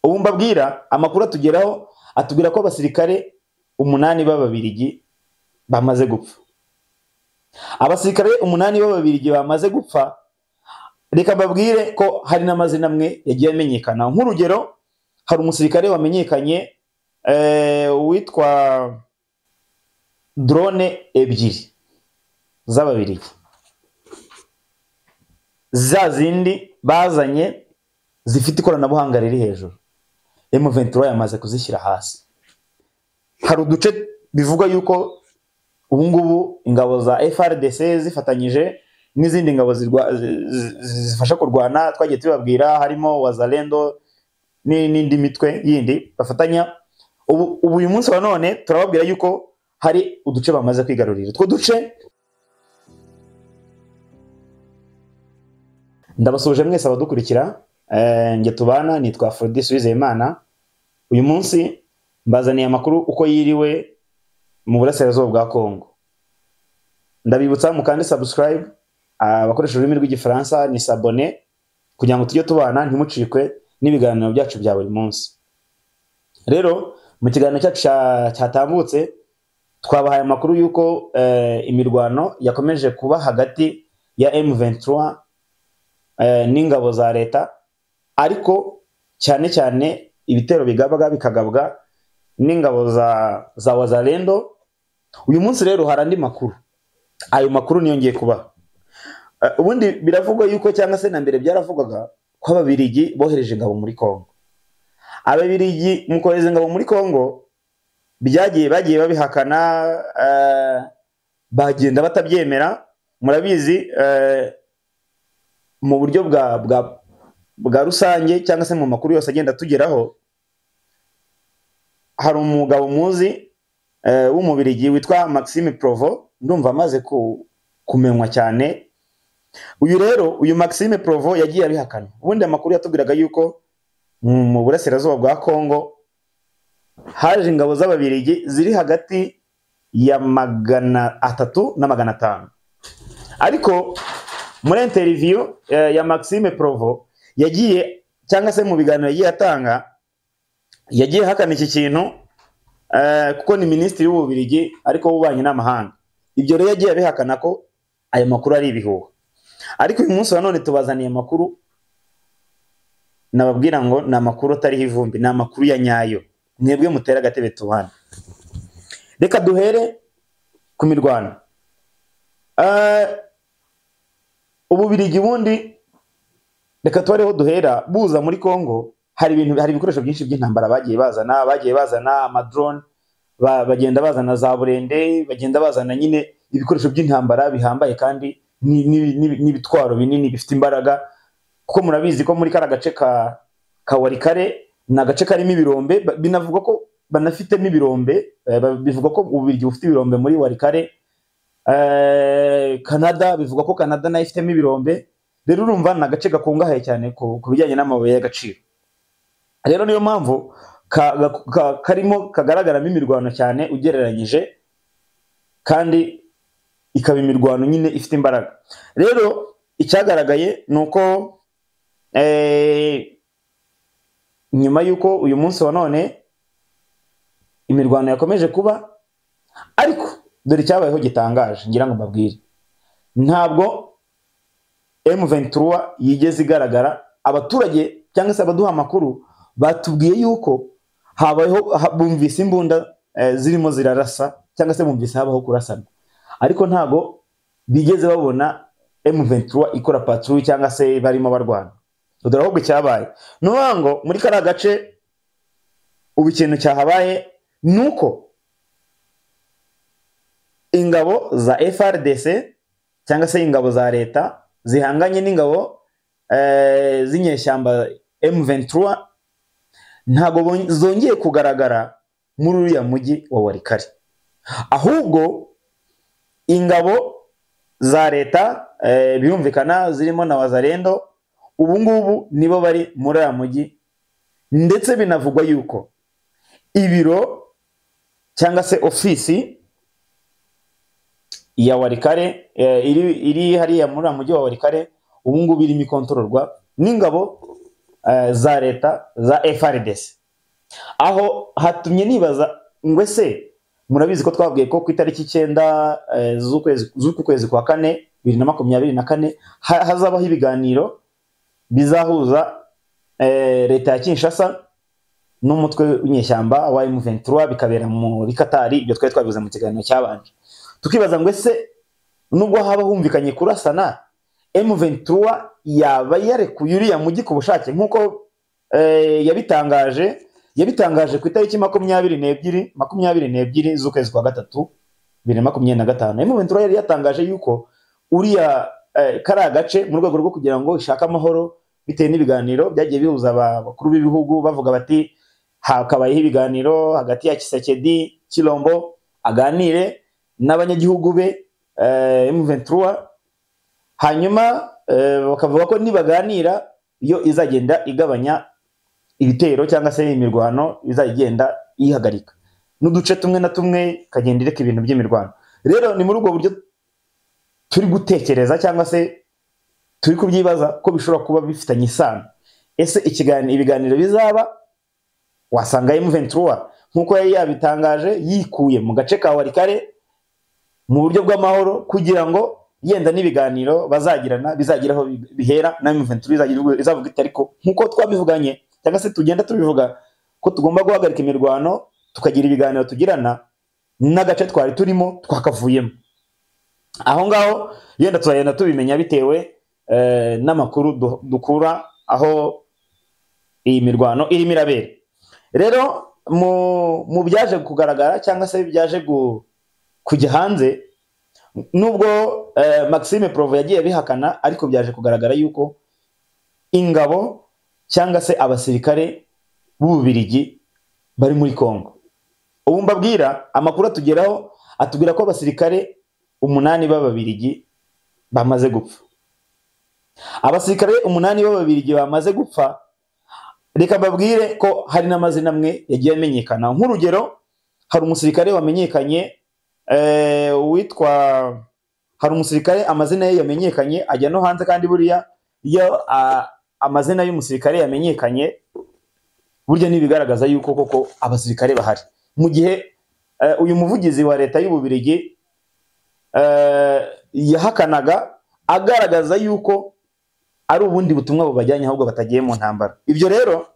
ubu mbabwira amakuru atugeraho atubwira ko abasirikare 8 b'Ababiligi bamaze gupfa. Abasirikare 8 b'Ababiligi bamaze gupfa, reka mbabwire ko hari n'amazina amwe yagiye amenyekana. Nk'urugero, hari umusirikare wamenyekanye witwa drone 2 z'Ababiligi, za zindi bazanye zifite ikoranabuhanga riri hejuru. M23 yamaze kuzishyira hasi. Hari uduce bivuga yuko ubu ngubu ingabo za FRDC zifatanyije n'izindi ngabo zifasha kurwana, twagiye tubabwira harimo Wazalendo n'indi mitwe yindi bafatanya. Ubu uyu munsi wa none turababwira yuko hari uduce bamaze kwigarurira. Utwo duce ndabasuje mwese abadukurikira. Nge tubana nitwa Aphrodis Uwizeyimana. Uyu munsi mbazaniye amakuru uko yiriwe mu burasirazuba bwa Kongo. Ndabibutsa mukande subscribe, abakoresha ururimi rw'igifaransa ni s'abonner, kugira ngo tujye tubana ntimucikwe n'ibiganiro byacu bya buri munsi. Rero mu kiganiro cyacu cyatambutse twabahaye amakuru yuko imirwano yakomeje kuba hagati ya M23 n'ingabo za leta, ariko cyane cyane ibitero bikagabwa n'ingabo za Wazalendo. Uyu munsi rero hari andi makuru, ayo makuru niyo ngiye kuba. Ubundi biravugwa yuko cyangwa se na mbere byaravugwaga ko Ababiligi bohereje ingabo muri Kongo. Ababiligi mu kohereza ingabo muri Kongo bagiye babihakana, bagenda batabyemera. Murabizi mu buryo bwa rusange cyangwa se mu makuru yose agenda tugeraho, hari umugabo muzi w'Umubirigi witwa Maxime Provo, ndumva amaze kumenywa cyane. Uyu Maxime Provo yagiye abihakana. Ubundi amakuru yatubwiraga yuko mu burasirazuba bwa Kongo haje ingabo z'Ababiligi ziri hagati ya 300 na 500. Ariko muri interview ya Maxime Provo yagiye cyangwa se mu biganiro yagiye atanga, yagiye hakana iki kintu, kuko ni minisitiri w'Ububirigi ariko w'ububanyi n'amahanga. Ibyo rero yagiye abihakana ko aya makuru ari ibihuha. Ariko uyu munsi wa none tubazaniye amakuru nababwira ngo ni amakuru atariho ivumbi, ni amakuru ya nyayo. Mwebwe mutera agatebe tubana. Reka duhere ku mirwano. Ububirigi bundi reka tubareho duhera buza muri Kongo. Hari ibikoresho byinshi by'intambara bagiye bazana amadrone, bagenda bazana za burende, bagenda bazana nyine ibikoresho by'intambara bihambaye kandi n'ibitwaro binini bifite imbaraga. Kuko murabizi ko muri kara gace ka Walikale na gace karimo ibirombe, binavuga ko banafitemo ibirombe, bivuga ko Ububirigi bufite ibirombe muri Walikale. Canada bivuga ko Canada nayo ifitemo ibirombe. Rero urumva na gace gakungahaye cyane ku bijyanye n'amabuye y'agaciro. Rero niyo mpamvu karimo kagaragaramo imirwano cyane ugereranyije, kandi ikaba imirwano nyine ifite imbaraga. Rero icyagaragaye nuko nyuma yuko uyu munsi wa none imirwano yakomeje kuba, ariko dore cyabayeho gitangaje ngira ngo mbabwire. Ntabwo M23 yigeze igaragara. Abaturage cyangwa se abaduha amakuru batubwiye yuko habayeho bumvise imbunda zirimo zirarasa, cyangwa se bumvise habaho kurasana, ariko ntago bigeze babona M23 ikora patrouille cyangwa se barimo barwana. Dore ahubwo cyabaye ngo muri kara gace ubu ikintu cyahabaye nuko ingabo za FRDC cyangwa se ingabo za leta zihanganye n'ingabo z'inyeshyamba M23 ntago zongeye kugaragara muri uriya mujyi wa Walikale. Ahubwo ingabo za leta birumvikana zirimo na Wazalendo ubu ngubu nibo bari muri uriya mujyi, ndetse binavugwa yuko ibiro cyangwa se ofisi ya Walikale iri hariya muri uriya mujyi wa Walikale ubu ngubu irimo ikontororwa n'ingabo za leta za FRDC. Aho hatumye nibaza ngo ese murabizi ko twabwiye ko ku itariki 9 z'uku kwezi kwa kane 2024 hazabaho ibiganiro bizahuza leta ya Kinshasa n'umutwe w'inyeshyamba wa M23 bikabera muri Qatar. Ibyo twari twabivuze mu kiganiro cyabanje, tukibaza ngo ese nubwo haba humvikanye kurasana, M23 yaba yarekuye uriya mujyi ku bushake nkuko yabitangaje ku itariki 22 z'ukwezi kwa gatatu 2025. M23 yari yatangaje yuko uriya kari agace mu rwego rwo kugira ngo ishaka amahoro bitewe n'ibiganiro byagiye bihuza abakuru b'ibihugu, bavuga bati hakabayeho ibiganiro hagati ya Tshisekedi Chilombo aganire n'abanyagihugu be M23, hanyuma bakavuga ko nibaganira iyo izagenda igabanya ibitero cyangwa se imirwano izagenda ihagarika n'uduce tumwe na tumwe kagenda ireka ibintu by'imirwano. Rero ni muri ubwo buryo turi gutekereza cyangwa se turi kubyibaza ko bishobora kuba bifitanye isano. Ese ibiganiro bizaba, wasanga M23 nkuko yari yabitangaje yikuye mu gace ka Walikare mu buryo bw'amahoro kugira ngo yenda n'ibiganiro bazagirana bizagiraho bihera na M23 izavuga iti ariko nkuko twabivuganye cyangwa se tugenda tubivuga ko tugomba guhagarika imirwano tukagira ibiganiro tugirana n'agace twari turimo twakavuyemo. Aho ngaho yenda tuzagenda tubimenya bitewe n'amakuru dukura aho iyi mirwano irimo irabera. Rero mu byaje kugaragara cyangwa se byaje kujya hanze, nubwo Maxime Provo yagiye bihakana, ariko byaje kugaragara yuko ingabo cyangwa se abasirikare b'Ububirigi bari muri Kongo. Ubu mbabwira amakuru atugeraho atubwira ko abasirikare 8 b'Ababirigi bamaze gupfa. Abasirikare 8 b'Ababirigi bamaze gupfa. Reka mbabwire ko hari n'amazina amwe yagiye amenyekana. Nk'urugero, hari umusirikare wamenyekanye hari umusirikare amazina ye yamenyekanye ajya no hanze, kandi buriya iyo amazina y'umusirikare yamenyekanye burya nibigaragaza yuko koko abasirikare bahari. Mu gihe uyu muvugizi wa leta y'Ububirigi yahakanaga agaragaza yuko ari ubundi butumwa bubajyanye ahubwo batagiye mu ntambara. Ibyo rero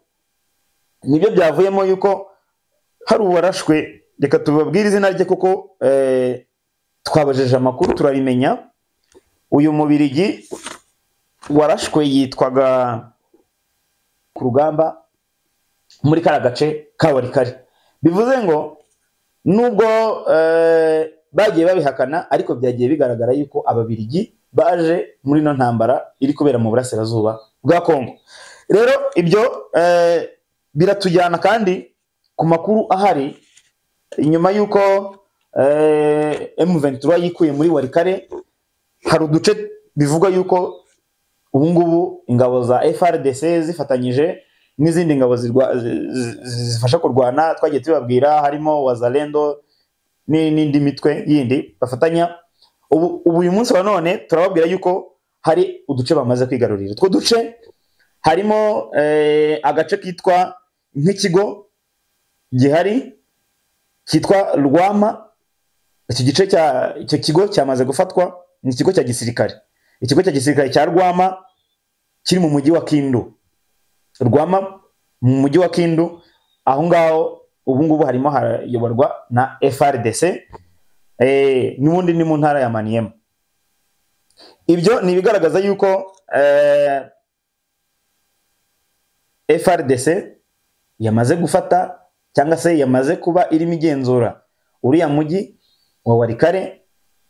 nibyo byavuyemo yuko hari uwarashwe. Reka tubabwire izina rye kuko twabajeje amakuru turarimenya. Uyu mubirigi warashwe yitwaga ku rugamba muri kara gace ka Walikare. Bivuze ngo nubwo bagiye babihakana, ariko byagiye bigaragara yuko ababirigi baje muri no ntambara iri kubera mu burasirazuba bwa Kongo. Rero ibyo biratujyana kandi ku makuru ahari inyuma yuko M23 yikuye muri Walikare. Hari uduce bivuga yuko ubu ngubu ingabo za FRDC zifatanyije n'izindi ngabo zifasha kurwana, twagiye tubabwira harimo Wazalendo n'indi mitwe yindi bafatanya. Ubu uyu munsi wa none turababwira yuko hari uduce bamaze kwigarurira. Utwo duce harimo agace kitwa nk'ikigo gihari kitwa Rwama. Icyo kigo cyamaze gufatwa, ni ikigo cya gisirikare. Ikigo cya gisirikare cya Rwama kiri mu mujyi wa Kindu. Rwama mu mujyi wa Kindu, aho ngaho ubu ngubu harimo harayoborwa na FRDC, n'ubundi ni mu ntara ya Maniema. Ibyo ni bigaragaza yuko FRDC yamaze gufata cyangwa se yamaze kuba irimo igenzura uriya mujyi wa Walikare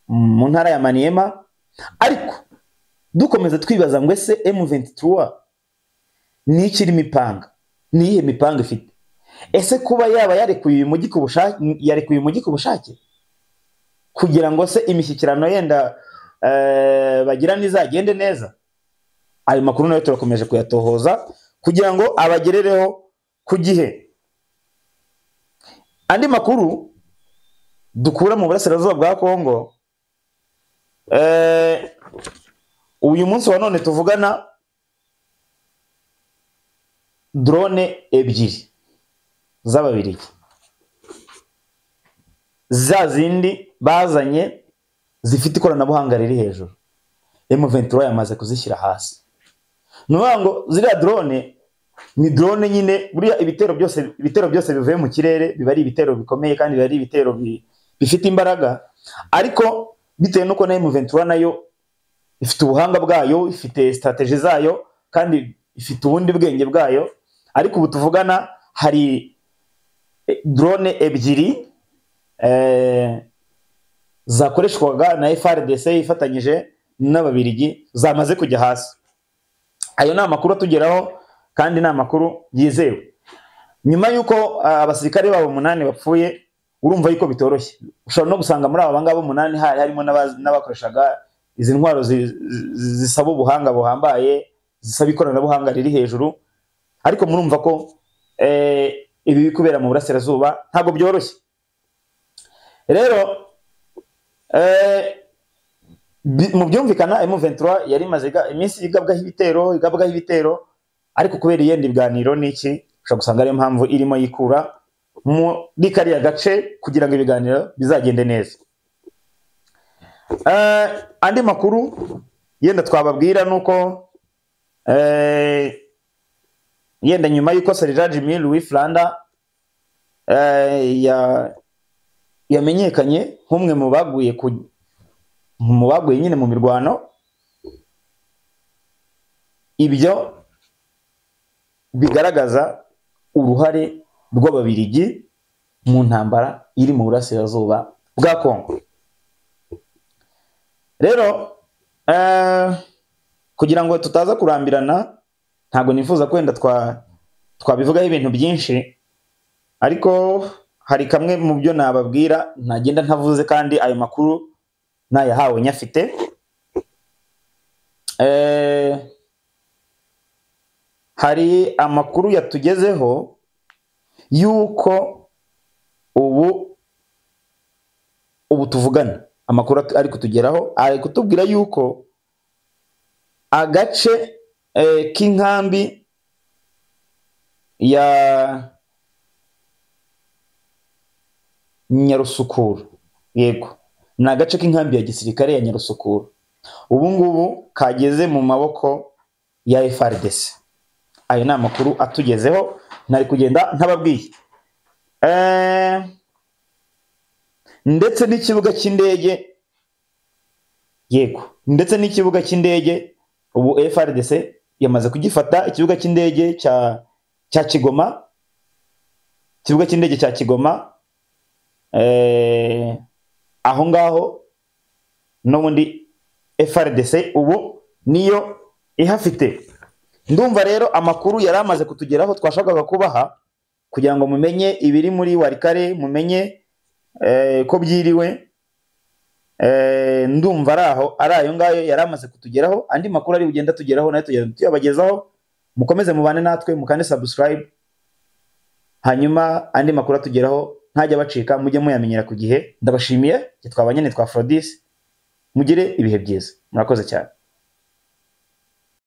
mu ntara ya Maniema. Ariko dukomeza twibaza ngo ese M23 ni iki imipanga, ni iyihe mipanga ifite? Ese kuba yaba yarekuye uyu mujyi ku bushake kugira ngo se imishyikirano yenda bagira nizagende neza? Ayo makuru nayo turakomeje kuyatohoza kugira ngo abagerereho ku gihe. Andi makuru dukura mu burasirazuba bwa Kongo, uyu munsi wa none tuvugana drone ebyiri z'Ababiligi, za zindi bazanye zifite ikoranabuhanga riri hejuru. M23 yamaze kuzishyira hasi. Nuvuga ngo ziriya drone ni drone nyine, buriya ibitero byose bivuye mu kirere biba ari ibitero bikomeye kandi biba ari ibitero bifite imbaraga, ariko bitewe nuko na M23 nayo ifite ubuhanga bwayo, ifite strategy zayo kandi ifite ubundi bwenge bwayo. Ariko ubu tuvugana hari drone ebyiri zakoreshwaga na FARDC ifatanyije n'Ababiligi zamaze kujya hasi. Ayo ni amakuru atugeraho kandi ni amakuru yizewe. Nyuma yuko abasirikare babo 8 bapfuye, urumva yuko bitoroshye. Ushobora no gusanga muri aba ngabo 8 harimo n'abakoreshaga izi ntwaro zisaba ubuhanga buhambaye, zisaba ikoranabuhanga riri hejuru. Ariko murumva ko ibi bikubera mu burasirazuba ntago byoroshye. Rero mu byumvikana M23 yari maze iminsi igabwaho ibitero, ariko kubera iyindi biganiro n'iki ushobora gusanga ari impamvu irimo yikura muri kariya gace kugira ngo ibiganiro bizagende neza. Andi makuru yenda twababwira nuko yenda nyuma yuko Sergeant Louis Flanda yamenyekanye nk'umwe mu baguye nyine mu mirwano, ibyo bigaragaza uruhare rw'Ababiligi mu ntambara iri mu burasirazuba bwa Kongo. Rero kugira ngo tutaza kurambirana, ntago nifuza kwenda twabivugaho ibintu byinshi, ariko hari kamwe mu byo nababwira ntagenda ntavuze kandi ayo makuru nayahawe nyafite. Hari amakuru yatugezeho yuko ubu tuvugana, amakuru ari kutugeraho ari kutubwira yuko agace k'inkambi ya Nyarusukura, yego ni agace k'inkambi ya gisirikare ya Nyarusukura, ubu ngubu kageze mu maboko ya FARDC. Ayo ni amakuru atugezeho nari kugenda ntababwiye. Ndetse n'ikibuga cy'indege, yego ndetse n'ikibuga cy'indege ubu FARDC yamaze kugifata, ikibuga cy'indege cya Kigoma, ikibuga cy'indege cya Kigoma. Aho ngaho n'ubundi FARDC ubu niyo ihafite. Ndumva rero amakuru yari amaze kutugeraho twashakaga kubaha kugira ngo mumenye ibiri muri Warikare, mumenye ko byiriwe. Ndumva ari ayo ngayo yari amaze kutugeraho. Andi makuru ari bugenda tugeraho nayo tuyabagezaho. Mukomeze mubane natwe, mukande subscribe, hanyuma andi makuru atugeraho ntajya bacika, mujye muyamenyera ku gihe. Ndabashimiye, twabanye ni twa Aphrodis, mugire ibihe byiza, murakoze cyane.